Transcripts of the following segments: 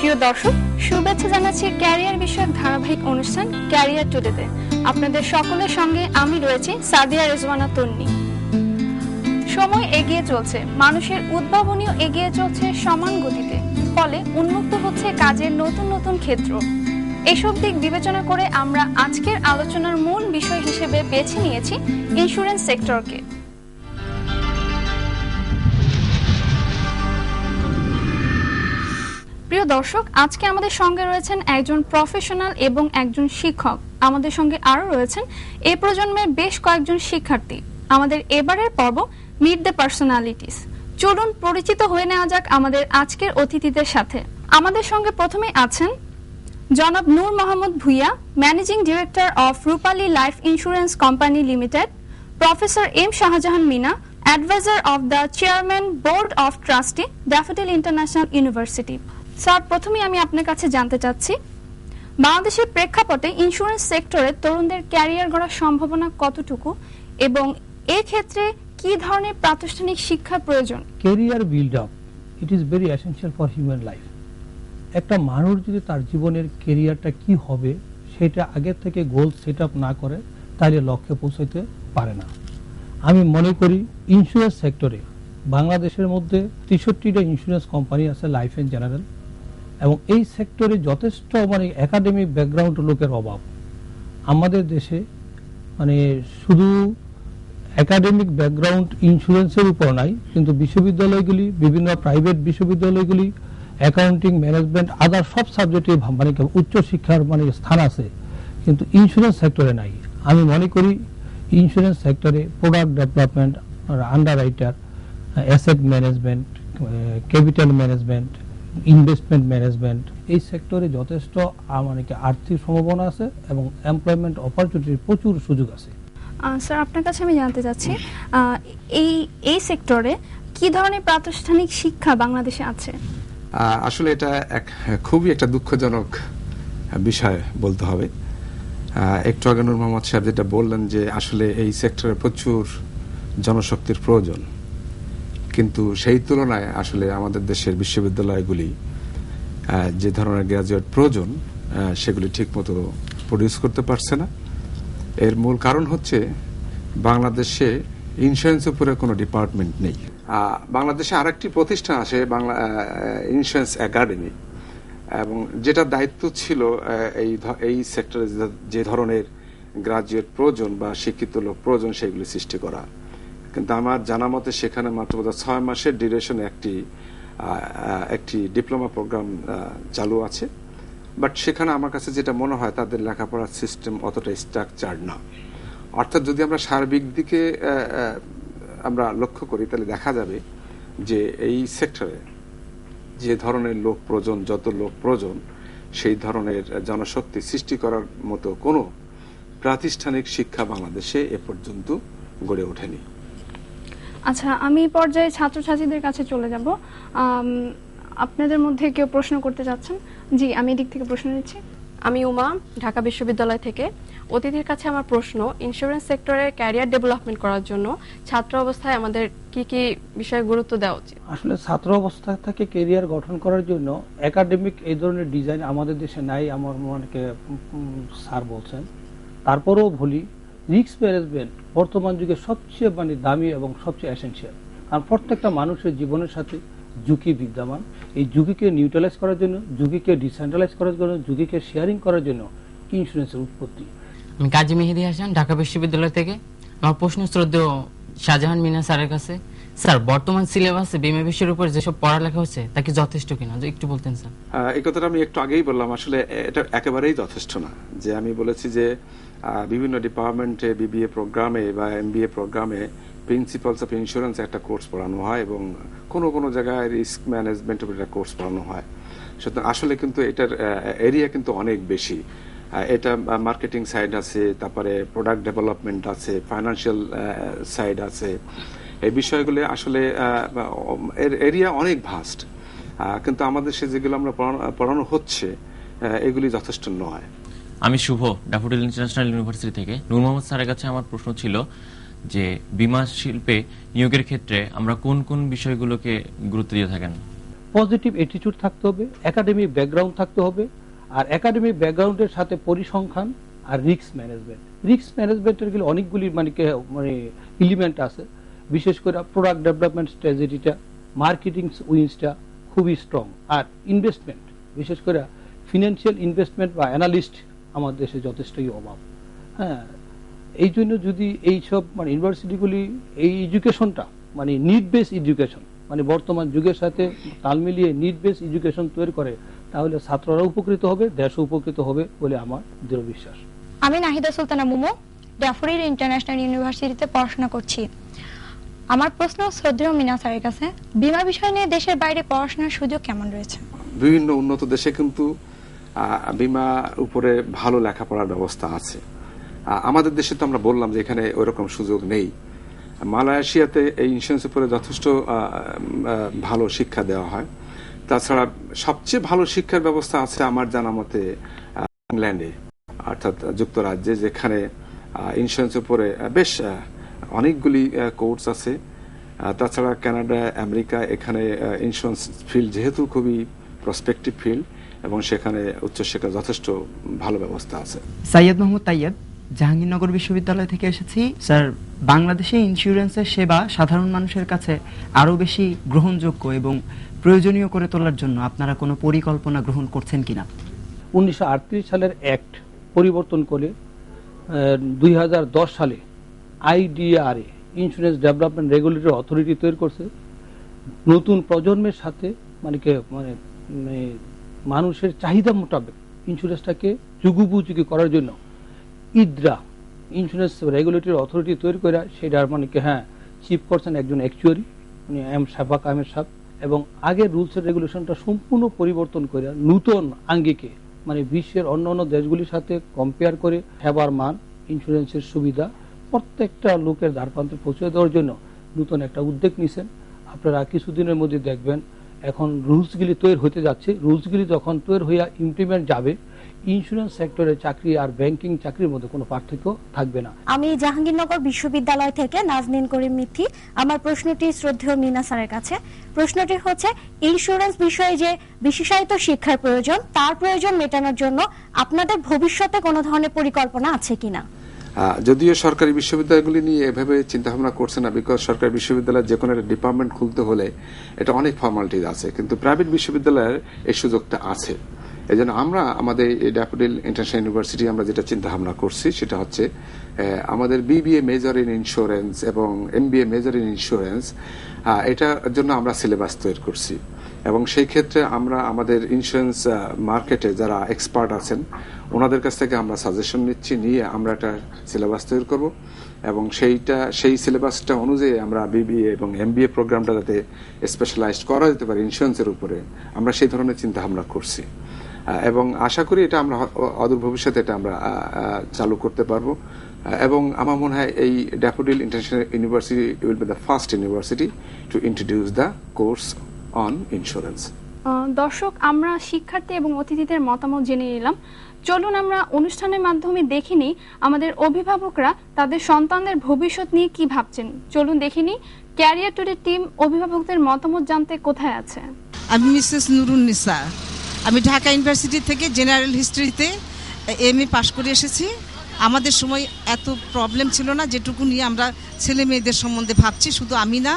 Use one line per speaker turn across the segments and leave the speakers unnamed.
প্রিয় দর্শক, শুভেচ্ছা জানাচ্ছি ক্যারিয়ার বিষয়ক ধারাবাহিক অনুষ্ঠান ক্যারিয়ার টুডেতে। আপনাদের সকলের সঙ্গে আমি রয়েছি সাদিয়া রেজওয়ানা তন্নি। সময় এগিয়ে চলছে, মানুষের উদ্ভাবনীও এগিয়ে চলছে সমান গতিতে, ফলে উন্মুক্ত হচ্ছে কাজের নতুন নতুন ক্ষেত্র। এসব দিক বিবেচনা করে আমরা আজকের আলোচনার মূল বিষয় হিসেবে বেছে নিয়েছি ইন্স্যুরেন্স সেক্টরকে। প্রিয় দর্শক, আজকে আমাদের সঙ্গে রয়েছেন একজন প্রফেশনাল এবং একজন শিক্ষক। আমাদের সঙ্গে আরো রয়েছেন এই প্রজন্মের বেশ কয়েকজন শিক্ষার্থী। আমাদের এবারের পর্ব মিট দ্য পার্সোনালিটিস। চলুন পরিচিত হয়ে নেওয়া যাক আমাদের আজকের অতিথিদের সাথে। আমাদের সঙ্গে প্রথমে আছেন জনাব Nur Mohammad Bhuiyan, managing director of Rupali life insurance company limited, professor M Shahjahan Mina, adviser of the chairman board of trustee, Daffodil international university. Sir, প্রথমেই আমি আপনার কাছে জানতে চাচ্ছি, বাংলাদেশের প্রেক্ষাপটে ইন্স্যুরেন্স সেক্টরে তরুণদের ক্যারিয়ার গড়ার সম্ভাবনা কতটুকু এবং এই ক্ষেত্রে কি ধরনের প্রাতিষ্ঠানিক শিক্ষার প্রয়োজন?
Career build up it is very essential for human life. একটা মানুষ যদি তার জীবনের ক্যারিয়ারটা কি হবে সেটা আগে থেকে গোল সেট আপ না করে তাহলে লক্ষ্যে পৌঁছাতে পারে না। আমি মনে করি ইন্স্যুরেন্স সেক্টরে বাংলাদেশের মধ্যে 63টা ইন্স্যুরেন্স কোম্পানি আছে, লাইফ এন্ড জেনারেল, এবং এই সেক্টরে যথেষ্ট একাডেমিক ব্যাকগ্রাউন্ড লোকের অভাব। আমাদের দেশে শুধু একাডেমিক ব্যাকগ্রাউন্ড ইন্স্যুরেন্সের উপর নাই, কিন্তু বিশ্ববিদ্যালয়গুলি, বিভিন্ন প্রাইভেট বিশ্ববিদ্যালয়গুলি অ্যাকাউন্টিং, ম্যানেজমেন্ট, আদার সব সাবজেক্টে উচ্চ শিক্ষার স্থান আছে, কিন্তু ইন্স্যুরেন্স সেক্টরে নাই। আমি মনে করি ইন্স্যুরেন্স সেক্টরে product development, underwriter, asset management, capital management, investment management, এই সেক্টরে যথেষ্ট আর্থিক সম্ভাবনা আছে এবং এমপ্লয়মেন্ট অপরচুনিটির প্রচুর সুযোগ আছে।
স্যার, আপনার কাছে আমি জানতে চাচ্ছি, এই সেক্টরে কি ধরনের প্রাতিষ্ঠানিক শিক্ষা বাংলাদেশে আছে?
আসলে এটা খুবই একটা দুঃখজনক বিষয় বলতে হবে। একটু আগে নূর মোহাম্মদ সাহেব যেটা বললেন যে আসলে এই সেক্টরে প্রচুর জনশক্তির প্রয়োজন, কিন্তু সেই তুলনায় আসলে আমাদের দেশের বিশ্ববিদ্যালয়গুলি যে ধরনের গ্রাজুয়েট প্রয়োজন সেগুলি ঠিকমতো প্রডিউস করতে পারছে না। এর মূল কারণ হচ্ছে বাংলাদেশে ইন্স্যুরেন্স উপরে কোনো ডিপার্টমেন্ট নেই। বাংলাদেশে আরেকটি প্রতিষ্ঠান আছে, বাংলা ইন্স্যুরেন্স একাডেমি, এবং যেটা দায়িত্ব ছিল এই সেক্টরে যে ধরনের গ্রাজুয়েট প্রয়োজন বা শিক্ষিত লোক প্রয়োজন সেগুলি সৃষ্টি করা। কিন্তু আমার জানা মতে সেখানে মাত্র 6 মাসের ডিউরেশনে একটি ডিপ্লোমা প্রোগ্রাম চালু আছে, বাট সেখানে আমার কাছে যেটা মনে হয় তাদের লেখাপড়ার সিস্টেম অতটা স্ট্রাকচার না। অর্থাৎ যদি আমরা সার্বিক দিকে আমরা লক্ষ্য করি তাহলে দেখা যাবে যে এই সেক্টরে যে ধরনের লোক প্রয়োজন, যত লোক প্রয়োজন, সেই ধরনের জনশক্তি সৃষ্টি করার মতো কোনো প্রাতিষ্ঠানিক শিক্ষা বাংলাদেশে এ পর্যন্ত গড়ে ওঠেনি।
আচ্ছা, আমি এই পর্যায়ে ছাত্রছাত্রীদের কাছে চলে যাব। আপনাদের মধ্যে কেউ প্রশ্ন করতে চাচ্ছেন? জি, আমি এদিক থেকে প্রশ্ন নিচ্ছি।
আমি উমা, ঢাকা বিশ্ববিদ্যালয় থেকে। অতিথির কাছে আমার প্রশ্ন, ইন্স্যুরেন্স সেক্টরে ক্যারিয়ার ডেভেলপমেন্ট করার জন্য ছাত্র অবস্থায় আমাদের কি কি বিষয়ে গুরুত্ব দেওয়া উচিত?
আসলে ছাত্র অবস্থা থেকে ক্যারিয়ার গঠন করার জন্য একাডেমিক এই ধরনের ডিজাইন আমাদের দেশে নাই, আমার অনেকে স্যার বলছেন। তারপরেও বলি, রিস্ক ম্যানেজমেন্ট বর্তমান যুগে সবচেয়ে দামি এবং সবচেয়ে এসেনশিয়াল। কারণ প্রত্যেকটা মানুষের জীবনের সাথে ঝুঁকি বিদ্যমান। এই ঝুঁকিকে নিউট্রালাইজ করার জন্য, ঝুঁকিকে ডিসেন্ট্রালাইজ করার জন্য, ঝুঁকিকে শেয়ারিং করার জন্য ইন্স্যুরেন্সের উৎপত্তি।
আমি কাজী মেহেদি হাসান, ঢাকা বিশ্ববিদ্যালয় থেকে। আমার প্রশ্ন শ্রদ্ধেয় শাহজাহান মিনা স্যারের কাছে। স্যার, বর্তমান সিলেবাসে বীমা বিষয়ের উপর যেসব পড়ালেখা হচ্ছে তা কি যথেষ্ট কিনা, একটু বলতেন স্যার।
এই কথাটা আমি একটু আগেই বললাম, আসলে এটা একেবারেই যথেষ্ট না। যে আমি বলেছি যে বিভিন্ন ডিপার্টমেন্টে বিবিএ প্রোগ্রামে বা এমবিএ প্রোগ্রামে প্রিন্সিপালস অফ ইন্স্যুরেন্স একটা কোর্স পড়ানো হয় এবং কোনো কোনো জায়গায় রিস্ক ম্যানেজমেন্টের একটা কোর্স পড়ানো হয়। সুতরাং আসলে কিন্তু এটার এরিয়া কিন্তু অনেক বেশি। এটা মার্কেটিং সাইড আছে, তারপরে প্রোডাক্ট ডেভেলপমেন্ট আছে, ফাইন্যান্সিয়াল সাইড আছে। এই বিষয়গুলো আসলে এর এরিয়া অনেক ভাস্ট, কিন্তু আমাদের সে যেগুলো আমরা পড়ানো হচ্ছে এগুলি যথেষ্ট নয়।
আমি শুভ, ড্যাফোডিল ইন্টারন্যাশনাল ইউনিভার্সিটি থেকে। নূর মোহাম্মদ স্যারের কাছে আমার প্রশ্ন ছিল যে বীমা শিল্পে নিয়োগের ক্ষেত্রে আমরা কোন কোন বিষয়গুলোকে গুরুত্ব দিয়ে থাকেন?
পজিটিভ অ্যাটিটিউড থাকতে হবে, একাডেমিক ব্যাকগ্রাউন্ড থাকতে হবে, আর একাডেমিক ব্যাকগ্রাউন্ডের সাথে পরিসংখ্যান আর রিস্ক ম্যানেজমেন্ট। রিস্ক ম্যানেজমেন্টের গেলে অনেকগুলি মানে এলিমেন্ট আছে, বিশেষ করে প্রোডাক্ট ডেভেলপমেন্ট স্ট্র্যাটেজিটা, মার্কেটিং উইংসটা খুবই স্ট্রং। আর ইনভেস্টমেন্ট, বিশেষ করে ফিনান্সিয়াল ইনভেস্টমেন্ট বা অ্যানালিস্ট আমাদের দেশে যথেষ্টই অভাব। হ্যাঁ, এই জন্য যদি এইসব মানে ইউনিভার্সিটিগুলি এই এডুকেশনটা মানে নিড বেস এডুকেশন, মানে বর্তমান যুগের সাথে তাল মিলিয়ে নিড বেস এডুকেশন তৈরি করে, তাহলে ছাত্ররা উপকৃত হবে, দেশও উপকৃত হবে বলে আমার দৃঢ় বিশ্বাস।
আমি নাহিদা সুলতানা মুমু, ড্যাফোডিল ইন্টারন্যাশনাল ইউনিভার্সিটিতে পড়াশোনা করছি। আমার প্রশ্ন শ্রদ্ধেয় মিনা স্যারের কাছে, বীমা বিষয় নিয়ে দেশের বাইরে পড়াশোনার সুযোগ কেমন রয়েছে?
বিভিন্ন উন্নত দেশে কিন্তু বীমা উপরে ভালো লেখাপড়ার ব্যবস্থা আছে। আমাদের দেশে তো আমরা বললাম যে এখানে ওইরকম সুযোগ নেই। মালয়েশিয়াতে এই ইন্স্যুরেন্স উপরে যথেষ্ট ভালো শিক্ষা দেওয়া হয়। তাছাড়া সবচেয়ে ভালো শিক্ষার ব্যবস্থা আছে আমার জানা মতে ইংল্যান্ডে, অর্থাৎ যুক্তরাজ্যে, যেখানে ইন্স্যুরেন্স উপরে বেশ অনেকগুলি কোর্স আছে। তাছাড়া কানাডা, আমেরিকা, এখানে ইন্স্যুরেন্স ফিল্ড যেহেতু খুবই প্রসপেক্টিভ ফিল্ড এবং সেখানে উচ্চশিক্ষার যথেষ্ট ভালো ব্যবস্থা আছে।
সাইয়দ মোহাম্মদ তাইয়েব, জাহাঙ্গীরনগর বিশ্ববিদ্যালয় থেকে এসেছি। স্যার, বাংলাদেশে ইন্স্যুরেন্সের সেবা সাধারণ মানুষের কাছে আরো বেশি গ্রহণযোগ্য এবং প্রয়োজনীয় করে তোলার জন্য আপনারা কোনো পরিকল্পনা গ্রহণ করছেন কিনা?
1938 সালের অ্যাক্ট পরিবর্তন করে 2010 সালে IDRA, insurance development regulatory authority তৈরি করছে। নতুন প্রজন্মের সাথে মানে মানুষের চাহিদা মোতাবেক ইন্স্যুরেন্সটাকে যুগোপযোগী করার জন্য ইদ্রা, ইন্স্যুরেন্স রেগুলেটরি অথরিটি তৈরি করে সেটার চিফ করছেন একজন অ্যাকচুয়ারি, উনি শাফাক আহমেদ সাহেব, এবং আগের রুলস এর রেগুলেশনটা সম্পূর্ণ পরিবর্তন করে নূতন আঙ্গিকে মানে বিশ্বের অন্যান্য দেশগুলির সাথে কম্পেয়ার করে সেবার মান, ইন্স্যুরেন্সের সুবিধা প্রত্যেকটা লোকের দ্বারপ্রান্তে পৌঁছে দেওয়ার জন্য নতুন একটা উদ্যোগ নিছেন। আপনারা কিছুদিনের মধ্যে দেখবেন এখন রুলসগুলি তৈরি হতে যাচ্ছে। রুলসগুলি যখন তৈরি হইয়া ইমপ্লিমেন্ট যাবে, ইন্স্যুরেন্স সেক্টরের চাকরি আর ব্যাংকিং চাকরির মধ্যে কোনো পার্থক্য থাকবে না।
আমি জাহাঙ্গীরনগর বিশ্ববিদ্যালয় থেকে নাজনীন করিম মিথি। আমার প্রশ্নটি শ্রদ্ধেয় মিনা স্যারের কাছে। প্রশ্নটি হচ্ছে, ইন্স্যুরেন্স বিষয়ে যে বিশেষায়িত শিক্ষার প্রয়োজন, তার প্রয়োজন মেটানোর জন্য আপনাদের ভবিষ্যতে কোনো ধরনের পরিকল্পনা আছে কিনা?
যদিও সরকারি বিশ্ববিদ্যালয়গুলি নিয়ে এভাবে চিন্তা ভাবনা করছে না, বিকজ সরকারি বিশ্ববিদ্যালয়ের যে কোনো একটা ডিপার্টমেন্ট খুলতে হলে এটা অনেক ফর্মালিটিজ আছে, কিন্তু প্রাইভেট বিশ্ববিদ্যালয়ের এই সুযোগটা আছে। এই জন্য আমরা আমাদের ড্যাফোডিল ইন্টারন্যাশনাল ইউনিভার্সিটি আমরা যেটা চিন্তা ভাবনা করছি সেটা হচ্ছে আমাদের BBA মেজর ইন ইন্স্যুরেন্স এবং MBA মেজর ইন ইন্স্যুরেন্স, এটার জন্য আমরা সিলেবাস তৈরি করছি এবং সেই ক্ষেত্রে আমরা আমাদের ইন্স্যুরেন্স মার্কেটে যারা এক্সপার্ট আছেন ওনাদের কাছ থেকে আমরা সাজেশন নিচ্ছি, নিয়ে আমরা একটা সিলেবাস তৈরি করব এবং সেই সিলেবাসটা অনুযায়ী আমরা BBA এবং MBA প্রোগ্রামটা যাতে স্পেশালাইজড করা যেতে পারে ইন্স্যুরেন্সের উপরে, আমরা সেই ধরনের চিন্তা ভাবনা করছি এবং আশা করি এটা আমরা অদূর ভবিষ্যতে এটা আমরা চালু করতে পারবো। এবং আমার মনে হয় এই daffodil international university will be the first university to introduce the course on insurance.
দর্শক, আমরা শিক্ষার্থী এবং অতিথিদের মতামত জেনে নিলাম। চলুন আমরা অনুষ্ঠানের মাধ্যমে দেখে নিই আমাদের অভিভাবকরা তাদের সন্তানদের ভবিষ্যৎ নিয়ে কি ভাবছেন। চলুন দেখে নিই ক্যারিয়ার টুডে টিম অভিভাবকদের মতামত জানতে কোথায় আছে।
আমি মিসেস নুরুন্নিসা, আমি ঢাকা ইউনিভার্সিটি থেকে জেনারেল হিস্ট্রিতে MA পাশ করে এসেছি। আমাদের সময় এত প্রবলেম ছিল না যেটুকু নিয়ে আমরা ছেলে মেয়েদের সম্বন্ধে ভাবছি। শুধু আমি না,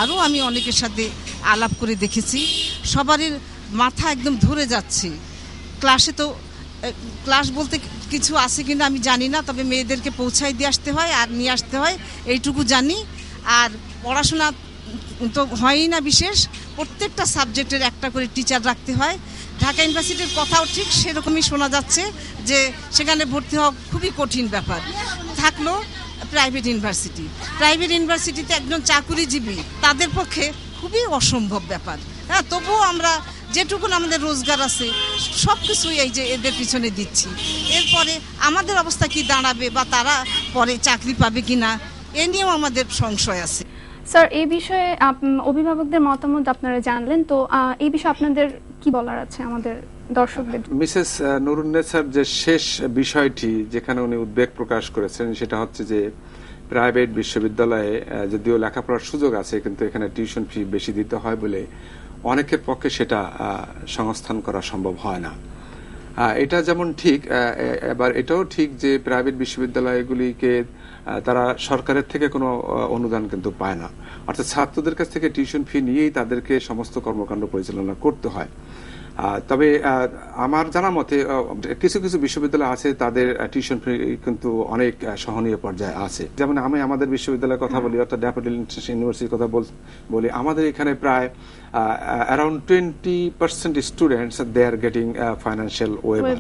আরও আমি অনেকের সাথে আলাপ করে দেখেছি, সবারই মাথা একদম ধরে যাচ্ছে। ক্লাসে তো ক্লাস বলতে কিছু আছে কিনা আমি জানি না, তবে মেয়েদেরকে পৌঁছাই দিয়ে আসতে হয় আর নিয়ে আসতে হয়, এইটুকু জানি। আর পড়াশোনা তো হয়ই না বিশেষ, প্রত্যেকটা সাবজেক্টের একটা করে টিচার রাখতে হয়। ঢাকা ইউনিভার্সিটির কথাও ঠিক সেরকমই শোনা যাচ্ছে যে সেখানে ভর্তি হওয়া খুবই কঠিন ব্যাপার। থাকলো প্রাইভেট ইউনিভার্সিটিতে একজন চাকুরিজীবী তাদের পক্ষে খুবই অসম্ভব ব্যাপার। হ্যাঁ, তবুও আমরা যেটুকুন আমাদের রোজগার আছে সব কিছুই এই যে এদের পিছনে দিচ্ছি। এরপরে আমাদের অবস্থা কি দাঁড়াবে বা তারা পরে চাকরি পাবে কিনা এ নিয়েও আমাদের সংশয় আছে।
স্যার, এই বিষয়ে অভিভাবকদের মতামত আপনারা জানলেন, তো এই বিষয়ে আপনাদের কি বলার আছে আমাদের দর্শকদের?
মিসেস নুরুন্নেসার যে শেষ বিষয়টি যেখানে উনি উদ্বেগ প্রকাশ করেছেন সেটা হচ্ছে যে প্রাইভেট বিশ্ববিদ্যালয়ে যদিও লেখাপড়ার সুযোগ আছে কিন্তু এখানে টিউশন ফি বেশি দিতে হয় বলে অনেকের পক্ষে সেটা সংস্থান করা সম্ভব হয় না। এটা যেমন ঠিক, এবার এটাও ঠিক যে প্রাইভেট বিশ্ববিদ্যালয়গুলিকে তারা সরকারের থেকে কোনো অনুদান কিন্তু পায় না, অর্থাৎ ছাত্রদের কাছ থেকে টিউশন ফি নিয়েই তাদেরকে সমস্ত কর্মকাণ্ড পরিচালনা করতে হয়। তবে আমার জানা মতে কিছু কিছু বিশ্ববিদ্যালয় আছে তাদের টিউশন ফি কিন্তু অনেক সহনীয় পর্যায়ে আছে। যেমন আমি আমাদের বিশ্ববিদ্যালয়ের কথা বলি, অর্থাৎ ড্যাফোডিল ইন্টারন্যাশনাল ইউনিভার্সিটির কথা বলি, আমাদের এখানে প্রায় around 20% students they are getting financial waiver,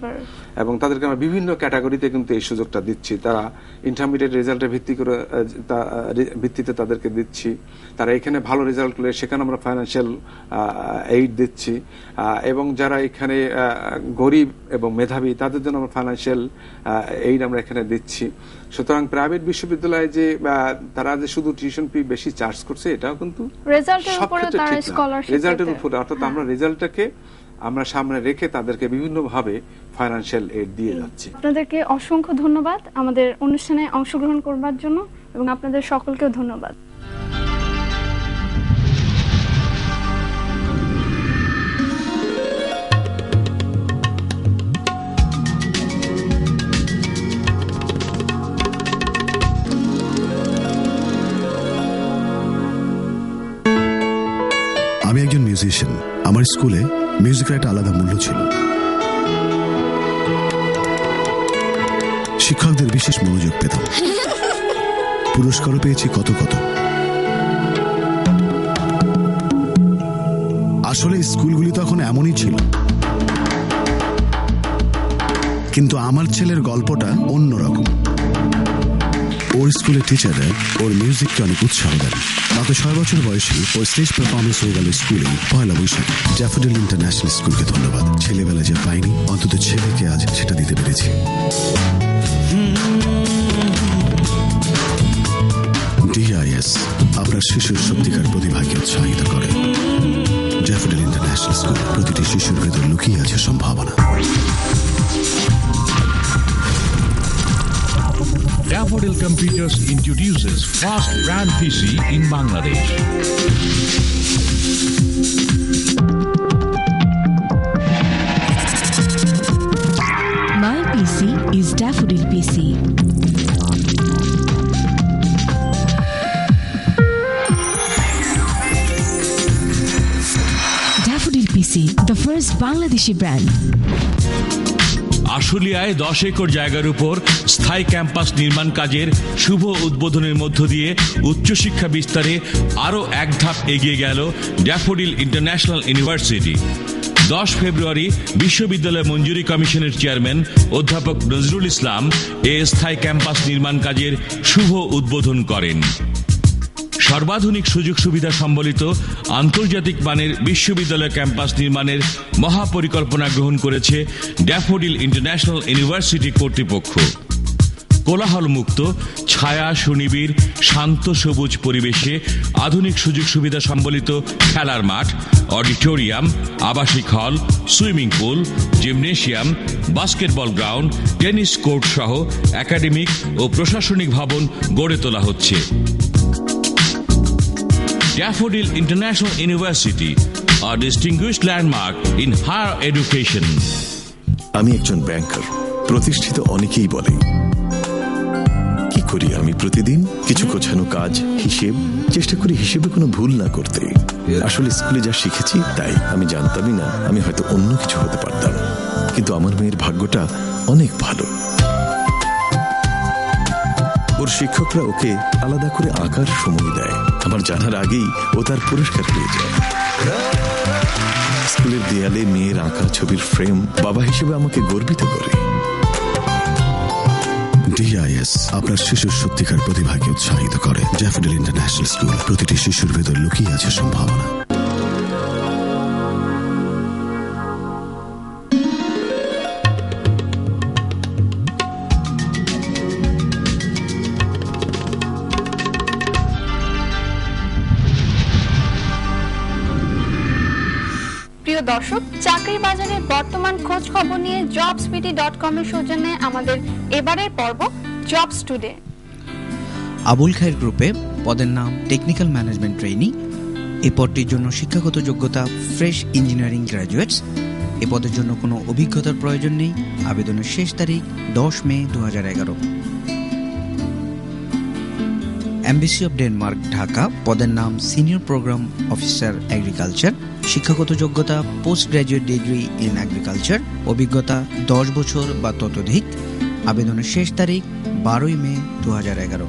এবং তাদেরকে আমরা বিভিন্ন ক্যাটাগরিতে কিন্তু এই সুযোগটা দিচ্ছি। তারা ইন্টারমিডিয়েট রেজাল্টের ভিত্তিতে তাদেরকে দিচ্ছি, তারা এখানে ভালো রেজাল্ট করলে সেখানে আমরা ফাইন্যান্সিয়াল এইড দিচ্ছি, এবং যারা এখানে গরিব এবং মেধাবী তাদের জন্য আমরা ফাইন্যান্সিয়াল এইড আমরা এখানে দিচ্ছি। সুতরাং প্রাইভেট বিশ্ববিদ্যালয়ে যে তারা যে শুধু টিউশন ফি বেশি চার্জ করছে এটাও কিন্তু রেজাল্টের উপরে, অর্থাৎ আমরা রেজাল্টটাকে আমরা সামনে রেখে তাদেরকে বিভিন্নভাবে ফাইন্যান্সিয়াল এইড দিয়ে যাচ্ছি।
আপনাদেরকে অসংখ্য ধন্যবাদ আমাদের অনুষ্ঠানে অংশগ্রহণ করবার জন্য, এবং আপনাদের সকলকেও ধন্যবাদ।
আমি একজন মিউজিশিয়ান। আমার স্কুলে মিউজিকের একটা আলাদা মূল্য ছিল। শিক্ষকদের বিশেষ মনোযোগ পেতাম, পুরস্কারও পেয়েছি কত কত। আসলে স্কুলগুলি তখন এমনই ছিল, কিন্তু আমার ছেলের গল্পটা অন্যরকম। ওর স্কুলের টিচাররা ওর মিউজিককে অনেক উৎসাহ দেন। মাত্র 6 বছর বয়সে ওর স্টেজ পারফরমেন্স হয়ে গেল স্কুলে পয়লা বৈশাখে। ড্যাফোডিল ইন্টারন্যাশনাল স্কুলকে ধন্যবাদ। ছেলেবেলা যে পাইনি, অন্তত ছেলেকে আজ সেটা দিতে পেরেছি। ডিআইএস আপনার শিশুর সত্যিকার প্রতিভাকে উৎসাহিত করে। ড্যাফোডিল ইন্টারন্যাশনাল স্কুল, প্রতিটি শিশুর ভেতর লুকিয়ে আছে সম্ভাবনা।
Daffodil Computers introduces fast brand PC in Bangladesh.
My PC is Daffodil PC. Daffodil PC, the first Bangladeshi brand.
আশুলিয়ায় 10 acre জায়গার উপর স্থায়ী ক্যাম্পাস নির্মাণ কাজের শুভ উদ্বোধনের মধ্য দিয়ে উচ্চশিক্ষা বিস্তারে আরও এক ধাপ এগিয়ে গেল ড্যাফোডিল ইন্টারন্যাশনাল ইউনিভার্সিটি। 10 ফেব্রুয়ারি বিশ্ববিদ্যালয় মঞ্জুরি কমিশনের চেয়ারম্যান অধ্যাপক নজরুল ইসলাম এ স্থায়ী ক্যাম্পাস নির্মাণ কাজের শুভ উদ্বোধন করেন। সর্বাধুনিক সুযোগ সুবিধা সম্বলিত আন্তর্জাতিক মানের বিশ্ববিদ্যালয় ক্যাম্পাস নির্মাণের মহাপরিকল্পনা গ্রহণ করেছে ড্যাফোডিল ইন্টারন্যাশনাল ইউনিভার্সিটি কর্তৃপক্ষ। কোলাহল মুক্ত, ছায়া সুনিবিড়, শান্ত সবুজ পরিবেশে আধুনিক সুযোগ সুবিধা সম্বলিত খেলার মাঠ, অডিটোরিয়াম, আবাসিক হল, swimming pool, gymnasium, basketball ground, tennis court সহ একাডেমিক ও প্রশাসনিক ভবন গড়ে তোলা হচ্ছে। Daffodil International University, a distinguished landmark in higher education.
আমি একজন ব্যাংকার। প্রতিষ্ঠিত অনেকেই বলে, কি করি আমি প্রতিদিন? কিছু গোছানো কাজ, হিসেব, চেষ্টা করি হিসেবে কোনো ভুল না করতে। আসলে স্কুলে যা শিখেছি তাই। আমি জানতামই না আমি হয়তো অন্য কিছু হতে পারতাম, কিন্তু আমার মেয়ের ভাগ্যটা অনেক ভালো। ওর শিক্ষকরা ওকে আলাদা করে আঁকার সময় দেয়। আমার জানার আগেই ও তার পুরস্কার পেয়ে যায়। স্কুলের দেয়ালে মেয়ের আঁকা ছবির ফ্রেম বাবা হিসেবে আমাকে গর্বিত করে। ডিআইএস আপনার শিশুর সত্যিকার প্রতিভাকে উৎসাহিত করে। ড্যাফোডিল ইন্টারন্যাশনাল স্কুল, প্রতিটি শিশুর ভেতর লুকিয়ে আছে সম্ভাবনা।
দর্শক, চাকরির বাজারে বর্তমান খোঁজ খবর নিয়ে jobspeedy.com এর সৌজন্যে আমাদের এবারের পর্ব জবস টুডে।
আবুল খায়ের গ্রুপে পদের নাম টেকনিক্যাল ম্যানেজমেন্ট ট্রেইনি। এই পদটির জন্য শিক্ষাগত যোগ্যতা ফ্রেশ ইঞ্জিনিয়ারিং গ্র্যাজুয়েটস। এ পদের জন্য কোনো অভিজ্ঞতার প্রয়োজন নেই। আবেদনের শেষ তারিখ 10 মে 2011। MBC of Denmark, Dhaka. পদের নাম সিনিয়র প্রোগ্রাম অফিসার এগ্রিকালচার। শিক্ষাগত যোগ্যতা post graduate degree in agriculture. অভিজ্ঞতা 10 বছর বা ততোধিক। আবেদনের শেষ তারিখ 12 মে 2011।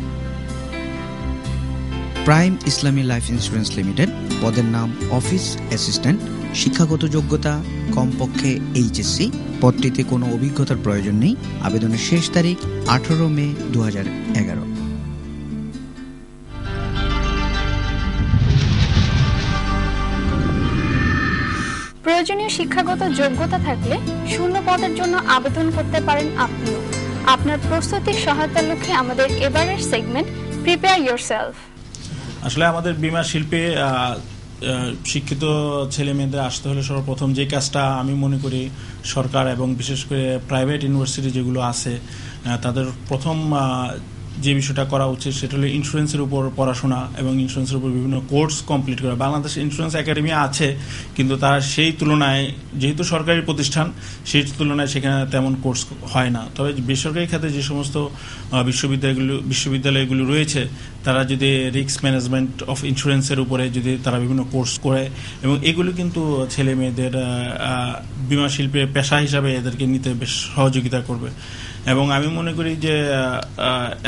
প্রাইম ইসলামী লাইফ ইন্স্যুরেন্স লিমিটেড। পদের নাম অফিস অ্যাসিস্ট্যান্ট। শিক্ষাগত যোগ্যতা কমপক্ষে এইচএসসি। পদটিতে কোনো অভিজ্ঞতার প্রয়োজন নেই। আবেদনের শেষ তারিখ 18 মে 2011।
প্রয়োজনীয় শিক্ষাগত যোগ্যতা থাকলে শূন্য পদের জন্য আবেদন করতে পারেন আপনিও। আপনার প্রস্তুতির সহায়তার লক্ষ্যে আমাদের এবারের সেগমেন্ট প্রিপেয়ার ইয়োরসেলফ।
আসলে আমাদের বীমা শিল্পে শিক্ষিত ছেলে মেয়েদের আসতে হলে সর্বপ্রথম যে কাজটা আমি মনে করি সরকার এবং বিশেষ করে প্রাইভেট ইউনিভার্সিটি যেগুলো আছে তাদের প্রথম যে বিষয়টা করা উচিত সেটা হলো ইন্স্যুরেন্সের উপর পড়াশোনা এবং ইন্স্যুরেন্সের উপর বিভিন্ন কোর্স কমপ্লিট করা। বাংলাদেশ ইন্স্যুরেন্স একাডেমি আছে, কিন্তু তারা সেই তুলনায়, যেহেতু সরকারি প্রতিষ্ঠান, সেই তুলনায় সেখানে তেমন কোর্স হয় না। তবে বেসরকারি খাতে যে সমস্ত বিশ্ববিদ্যালয়গুলো রয়েছে তারা যদি রিস্ক ম্যানেজমেন্ট অফ ইন্স্যুরেন্সের উপরে যদি তারা বিভিন্ন কোর্স করে, এবং এগুলো কিন্তু ছেলে মেয়েদের বীমা শিল্পের পেশা হিসাবে এদেরকে নিতে বেশ সহযোগিতা করবে। এবং আমি মনে করি যে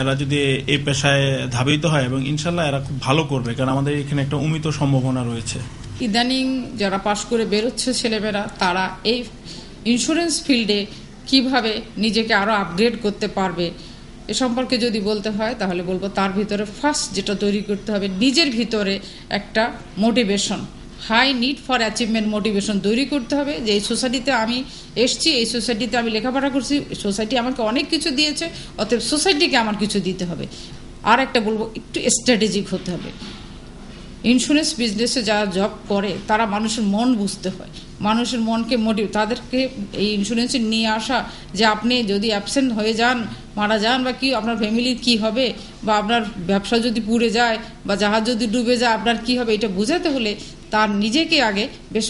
এরা যদি এই পেশায় ধাবিত হয়, এবং ইনশাল্লাহ এরা খুব ভালো করবে, কারণ আমাদের এখানে একটা অমিত সম্ভাবনা রয়েছে।
ইদানিং যারা পাশ করে বেরোচ্ছে ছেলেমেয়েরা, তারা এই ইন্স্যুরেন্স ফিল্ডে কিভাবে নিজেকে আরো আপগ্রেড করতে পারবে এ সম্পর্কে যদি বলতে হয় তাহলে বলবো তার ভিতরে ফার্স্ট যেটা তৈরি করতে হবে, নিজের ভিতরে একটা motivation, high need for achievement motivation তৈরি করতে হবে। যে এই সোসাইটিতে আমি এসছি, এই সোসাইটিতে আমি লেখাপড়া করছি, সোসাইটি আমাকে অনেক কিছু দিয়েছে, অতএব সোসাইটিকে আমার কিছু দিতে হবে। আর একটা বলবো, একটু স্ট্র্যাটেজিক হতে হবে। ইন্স্যুরেন্স বিজনেসে যারা জব করে তারা মানুষের মন বুঝতে হয়, মানুষের মনকে মোটিভ, তাদেরকে এই ইন্স্যুরেন্সে নিয়ে আসা যে আপনি যদি অ্যাবসেন্ট হয়ে যান, মারা যান, বা কি আপনার ফ্যামিলির কি হবে, বা আপনার ব্যবসা যদি পুড়ে যায় বা জাহাজ যদি ডুবে যায় আপনার কি হবে, এটা বোঝাতে হলে তার নিজেকে আগে বেশ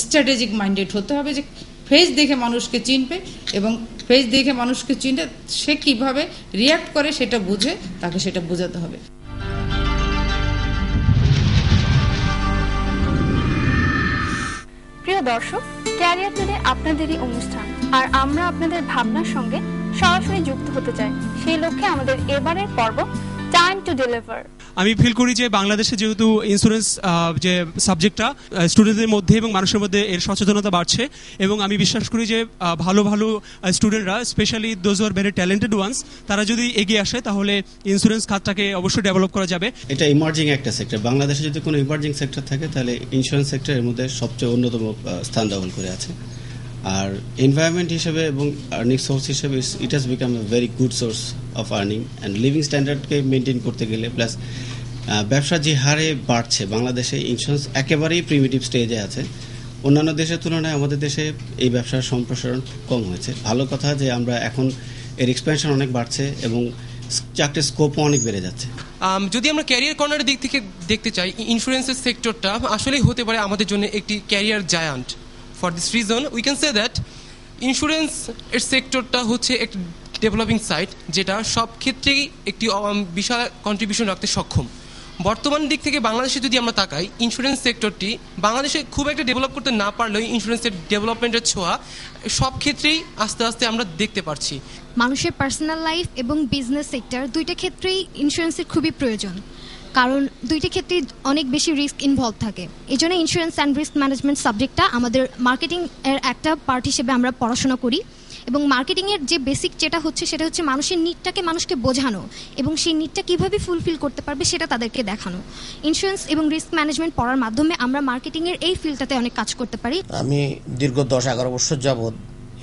স্ট্র্যাটেজিক মাইন্ডেড হতে হবে, যে ফেস দেখে মানুষকে চিনবে, এবং ফেস দেখে মানুষকে চিনলে সে কিভাবে রিয়াক্ট করে সেটা বুঝে তাকে সেটা বোঝাতে হবে।
প্রিয় দর্শক, ক্যারিয়ার টুডে আপনাদেরই অনুষ্ঠান, আর আমরা আপনাদের ভাবনার সঙ্গে সরাসরি যুক্ত হতে চাই। সেই লক্ষ্যে আমাদের এবারের পর্ব টাইম টু ডেলিভার।
আমি ফিল করি যে বাংলাদেশে যেহেতু ইন্স্যুরেন্স যে সাবজেক্টটা স্টুডেন্টদের মধ্যে এবং মানুষের মধ্যে এর সচেতনতা বাড়ছে, এবং আমি বিশ্বাস করি যে ভালো ভালো স্টুডেন্টরা, specially those are very talented ones, তারা যদি এগিয়ে আসে তাহলে ইন্স্যুরেন্স খাতটাকে অবশ্যই ডেভেলপ করা যাবে।
এটা ইমার্জিং একটা সেক্টর। বাংলাদেশে যদি কোনো ইমার্জিং সেক্টর থাকে তাহলে ইন্স্যুরেন্স সেক্টর এর মধ্যে সবচেয়ে অন্যতম স্থান দখল করে আছে। আর এনভায়রনমেন্ট হিসেবে এবং আর্নিং সোর্স হিসেবে it has become a very good source of earning and living স্ট্যান্ডার্ডকে মেনটেন করতে গেলে, প্লাস ব্যবসা যে হারে বাড়ছে, বাংলাদেশে ইন্স্যুরেন্স একেবারেই প্রিমিটিভ স্টেজে আছে। অন্যান্য দেশের তুলনায় আমাদের দেশে এই ব্যবসার সম্প্রসারণ কম হয়েছে। ভালো কথা যে আমরা এখন এর এক্সপেনশন অনেক বাড়ছে এবং চাকরির স্কোপও অনেক বেড়ে যাচ্ছে।
যদি আমরা ক্যারিয়ার কর্নারের দিক থেকে দেখতে চাই, ইন্স্যুরেন্সের সেক্টরটা আসলেই হতে পারে আমাদের জন্য একটি career giant. For this reason, we can say that insurance এর সেক্টরটা হচ্ছে একটি ডেভেলপিং সাইট, যেটা সব ক্ষেত্রেই একটি বিশাল কন্ট্রিবিউশন রাখতে সক্ষম। বর্তমান দিক থেকে বাংলাদেশে যদি আমরা তাকাই, ইন্স্যুরেন্স সেক্টরটি বাংলাদেশে খুব একটা ডেভেলপ করতে না পারলেও ইন্স্যুরেন্সের ডেভেলপমেন্টের ছোঁয়া সব ক্ষেত্রেই আস্তে আস্তে আমরা দেখতে পারছি।
মানুষের পার্সোনাল লাইফ এবং বিজনেস সেক্টর দুইটা ক্ষেত্রেই ইন্স্যুরেন্সের খুবই প্রয়োজন, কারণ দুইটা ক্ষেত্রে অনেক বেশি রিস্ক ইনভলভ থাকে। এই জন্য ইন্স্যুরেন্স অ্যান্ড রিস্ক ম্যানেজমেন্ট সাবজেক্টটা আমাদের মার্কেটিং এর একটা পার্ট হিসেবে আমরা পড়াশোনা করি, এবং মার্কেটিংয়ের যে বেসিক যেটা হচ্ছে সেটা হচ্ছে মানুষের নিডটাকে মানুষকে বোঝানো, এবং সেই নিডটা কীভাবে ফুলফিল করতে পারবে সেটা তাদেরকে দেখানো। ইন্স্যুরেন্স এবং রিস্ক ম্যানেজমেন্ট পড়ার মাধ্যমে আমরা মার্কেটিংয়ের এই ফিল্ডটাতে অনেক কাজ করতে পারি।
আমি দীর্ঘ 10-11 বছর যাবৎ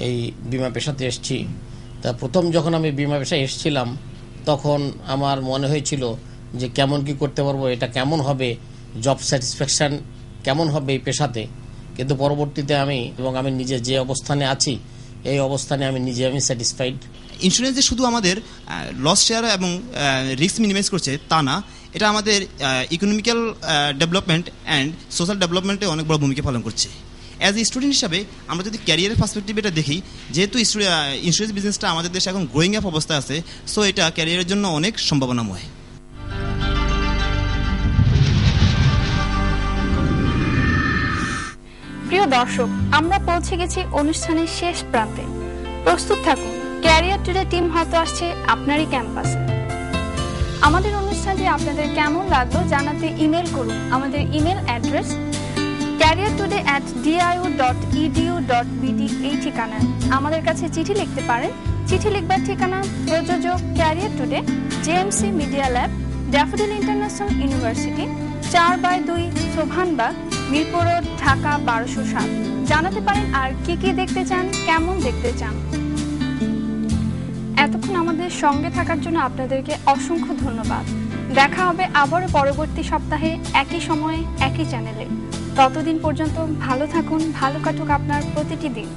এই বিমা পেশাতে এসেছি। তা প্রথম যখন আমি বিমা পেশায় এসেছিলাম তখন আমার মনে হয়েছিল যে কেমন কি করতে পারবো, এটা কেমন হবে, জব স্যাটিসফ্যাকশান কেমন হবে এই পেশাতে। কিন্তু পরবর্তীতে আমি নিজে যে অবস্থানে আছি এই অবস্থানে আমি স্যাটিসফাইড।
ইন্স্যুরেন্স যে শুধু আমাদের লস শেয়ার এবং রিস্ক মিনিমাইজ করছে তা না, এটা আমাদের ইকোনমিক্যাল ডেভেলপমেন্ট অ্যান্ড সোশ্যাল ডেভেলপমেন্টে অনেক বড় ভূমিকা পালন করছে। অ্যাজ এ স্টুডেন্ট হিসাবে আমরা যদি ক্যারিয়ারের পার্সপেক্টিভ এটা দেখি, যেহেতু ইন্স্যুরেন্স বিজনেসটা আমাদের দেশে এখন গ্রোয়িং আপ অবস্থায় আছে, সো এটা ক্যারিয়ারের জন্য অনেক সম্ভাবনাময়।
প্রিয় দর্শক, আমরা পৌঁছে গেছি অনুষ্ঠানের শেষ প্রান্তে। প্রস্তুত থাকুন, ক্যারিয়ার টুডে টিম হয়তো আসছে আপনারই ক্যাম্পাসে। আমাদের অনুষ্ঠানটি আপনাদের কেমন লাগলো জানাতে ইমেল করুন। আমাদের ইমেল অ্যাড্রেস careertoday@diu.edu.bd এই ঠিকানায়। আমাদের কাছে চিঠি লিখতে পারেন। চিঠি লিখবার ঠিকানা প্রযোজক career today, JMC media lab, Daffodil international university, 4/2 Sobhanbag, Mirpur road, Dhaka 1207। জানাতে পারেন আর কি কি দেখতে চান, কেমন দেখতে চান। এতক্ষণ আমাদের সঙ্গে থাকার জন্য আপনাদেরকে অসংখ্য ধন্যবাদ। দেখা হবে আবারও পরবর্তী সপ্তাহে একই সময়ে একই চ্যানেলে। ততদিন পর্যন্ত ভালো থাকুন, ভালো কাটুক আপনার প্রতিটি দিন।